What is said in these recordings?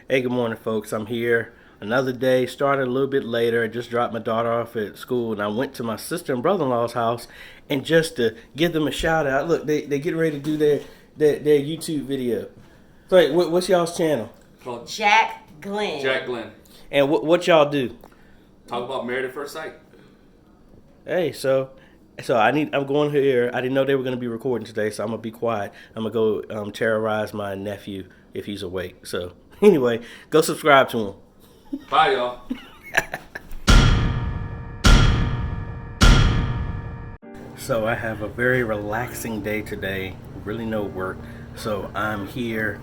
Hey, good morning, folks. I'm here. Another day, started a little bit later. I just dropped my daughter off at school, and I went to my sister and brother-in-law's house, and just to give them a shout out, look, they getting ready to do their YouTube video. So, wait, what's y'all's channel? Called Jack Glenn. Jack Glenn. And what y'all do? Talk about Married at First Sight. Hey, so I'm going here. I didn't know they were going to be recording today, so I'm gonna be quiet. I'm gonna go terrorize my nephew if he's awake. So anyway, go subscribe to him. Bye, y'all. So I have a very relaxing day today. Really no work. So I'm here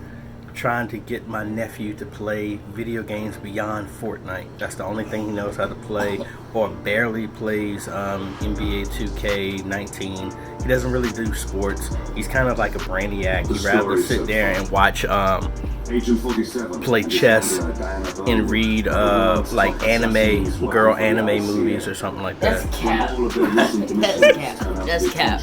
trying to get my nephew to play video games beyond Fortnite. That's the only thing he knows how to play, or barely plays NBA 2K19. He doesn't really do sports. He's kind of like a brainiac. He'd rather sit there and watch play chess and read like girl anime movies or something like that. That's cap.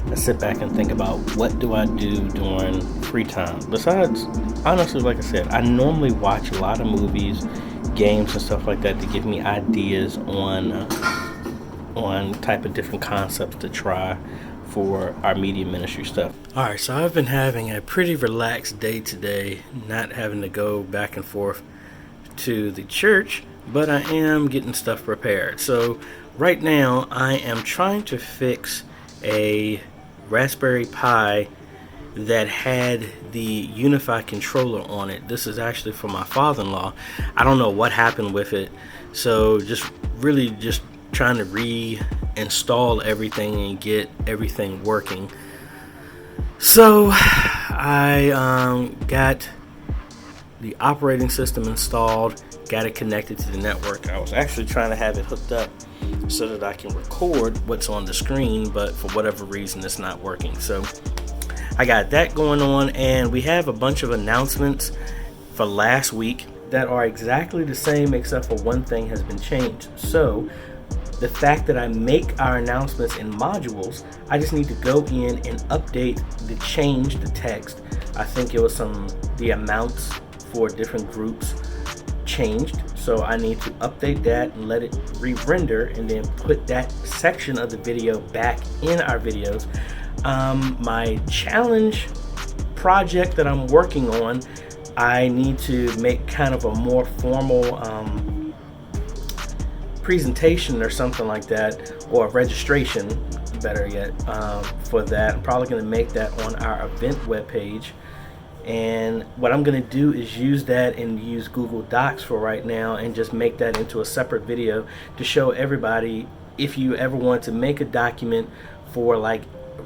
I sit back and think about what do I do during free time. Besides, honestly, like I said, I normally watch a lot of movies, games, and stuff like that to give me ideas on type of different concepts to try for our media ministry stuff. Alright, so I've been having a pretty relaxed day today, not having to go back and forth to the church, but I am getting stuff prepared. So right now I am trying to fix a Raspberry Pi that had the unified controller on it. This is actually for my father-in-law. I don't know what happened with it, so just trying to reinstall everything and get everything working. So I got the operating system installed, got it connected to the network. I was actually trying to have it hooked up so that I can record what's on the screen, but for whatever reason it's not working. So I got that going on, and we have a bunch of announcements for last week that are exactly the same except for one thing has been changed. So the fact that I make our announcements in modules, I just need to go in and update the text. I think it was the amounts for different groups changed, so I need to update that and let it re-render and then put that section of the video back in our videos. My challenge project that I'm working on, I need to make kind of a more formal presentation or something like that, or registration, better yet, for that. I'm probably going to make that on our event webpage. And what I'm going to do is use that and use Google Docs for right now and just make that into a separate video to show everybody, if you ever want to make a document for like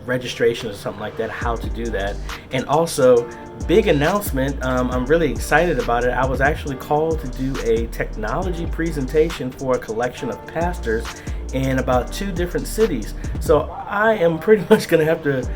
registration or something like that, how to do that. And also, big announcement, I'm really excited about it. I was actually called to do a technology presentation for a collection of pastors in about 2 different cities. So I am pretty much going to have to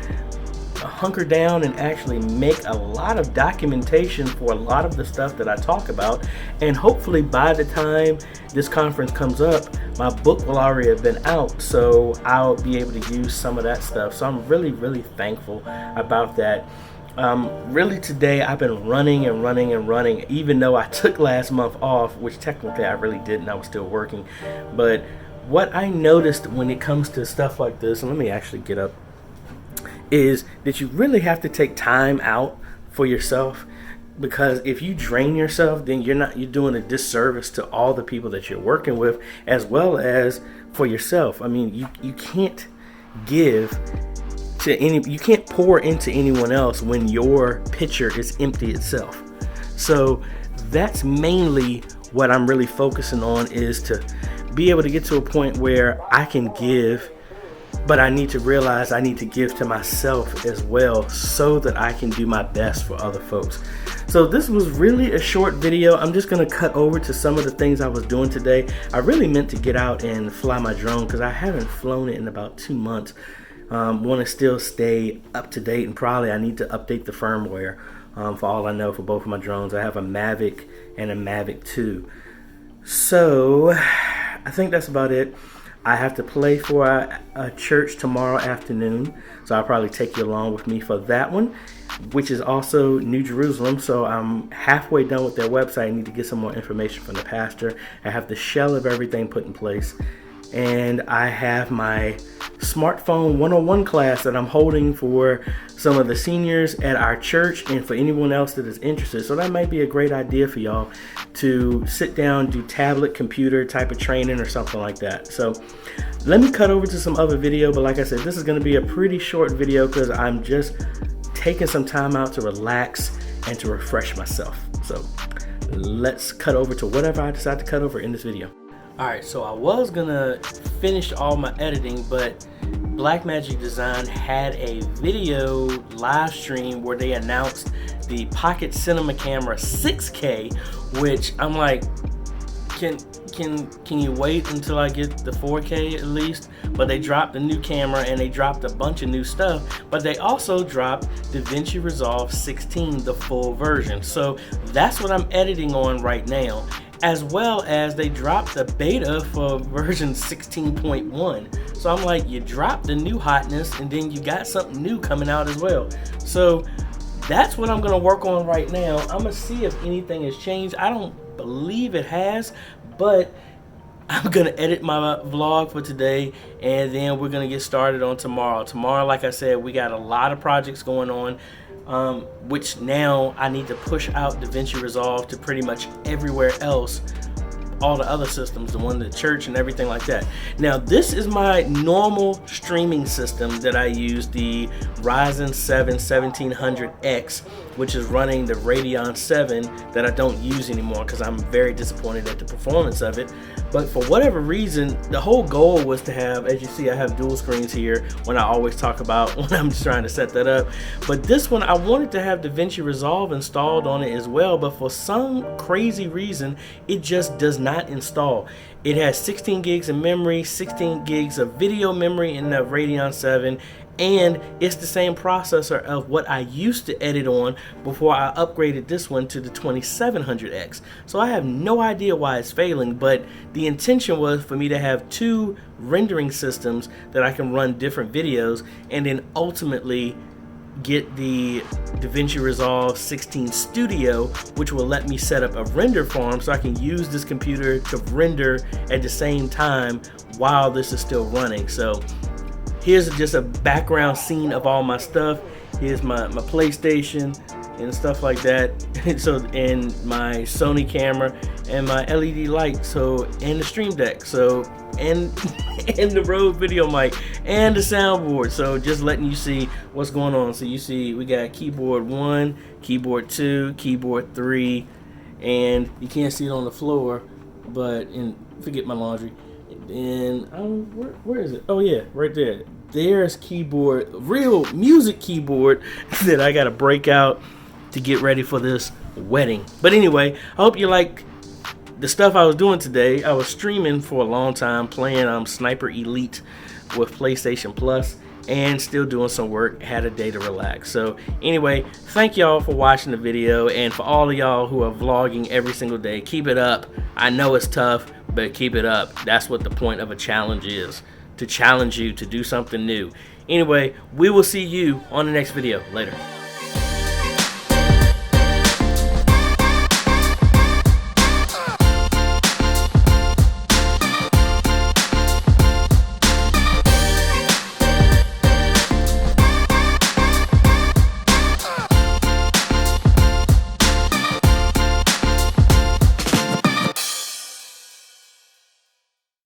hunker down and actually make a lot of documentation for a lot of the stuff that I talk about, and hopefully by the time this conference comes up, my book will already have been out, so I'll be able to use some of that stuff. So I'm really thankful about that. Really today I've been running, even though I took last month off, which technically I really didn't. I was still working. But what I noticed when it comes to stuff like this, and let me actually get up, is that you really have to take time out for yourself, because if you drain yourself, then you're doing a disservice to all the people that you're working with, as well as for yourself. I mean, you can't give to you can't pour into anyone else when your pitcher is empty itself. So that's mainly what I'm really focusing on, is to be able to get to a point where I can give, but I need to realize I need to give to myself as well, so that I can do my best for other folks. So this was really a short video. I'm just going to cut over to some of the things I was doing today. I really meant to get out and fly my drone because I haven't flown it in about 2 months. Want to still stay up to date, and probably I need to update the firmware. For all I know, for both of my drones, I have a Mavic and a Mavic 2. So I think that's about it. I have to play for a church tomorrow afternoon, so I'll probably take you along with me for that one. which is also New Jerusalem. So I'm halfway done with their website. I need to get some more information from the pastor. I have the shell of everything put in place. And I have my smartphone 101 class that I'm holding for some of the seniors at our church and for anyone else that is interested. So that might be a great idea for y'all to sit down, do tablet, computer type of training or something like that. So let me cut over to some other video. But like I said, this is going to be a pretty short video because I'm just taking some time out to relax and to refresh myself. So let's cut over to whatever I decide to cut over in this video. Alright, so I was gonna finish all my editing, but Blackmagic Design had a video live stream where they announced the Pocket Cinema Camera 6K, which I'm like, can you wait until I get the 4K at least? But they dropped the new camera and they dropped a bunch of new stuff, but they also dropped DaVinci Resolve 16, the full version. So that's what I'm editing on right now, as well as they dropped the beta for version 16.1. So I'm like, you dropped the new hotness and then you got something new coming out as well. So that's what I'm gonna work on right now. I'm gonna see if anything has changed. I don't believe it has, but I'm gonna edit my vlog for today and then we're gonna get started on tomorrow. Tomorrow, like I said, we got a lot of projects going on, which now I need to push out DaVinci Resolve to pretty much everywhere else, all the other systems, the one in the church and everything like that. Now this is my normal streaming system that I use, the Ryzen 7 1700X, which is running the Radeon 7 that I don't use anymore because I'm very disappointed at the performance of it. But for whatever reason, the whole goal was to have, as you see, I have dual screens here when I always talk about when I'm just trying to set that up. But this one, I wanted to have DaVinci Resolve installed on it as well, but for some crazy reason, it just does not install. It has 16 gigs of memory, 16 gigs of video memory in the Radeon 7, and it's the same processor of what I used to edit on before I upgraded this one to the 2700X. So I have no idea why it's failing, but the intention was for me to have two rendering systems that I can run different videos and then ultimately get the DaVinci Resolve 16 Studio, which will let me set up a render farm so I can use this computer to render at the same time while this is still running. So here's just a background scene of all my stuff. Here's my PlayStation and stuff like that. So, and my Sony camera and my LED light. So, and the Stream Deck. So, and the Rode video mic and the soundboard. So, just letting you see what's going on. So, you see we got keyboard 1, keyboard 2, keyboard 3, and you can't see it on the floor, but forget my laundry. And where is it? Oh yeah, right there. There's keyboard, real music keyboard that I gotta break out to get ready for this wedding. But anyway, I hope you like the stuff I was doing today. I was streaming for a long time, playing Sniper Elite with PlayStation Plus and still doing some work. Had a day to relax. So anyway, thank y'all for watching the video, and for all of y'all who are vlogging every single day, keep it up. I know it's tough, but keep it up. That's what the point of a challenge is, to challenge you to do something new. Anyway, we will see you on the next video. Later.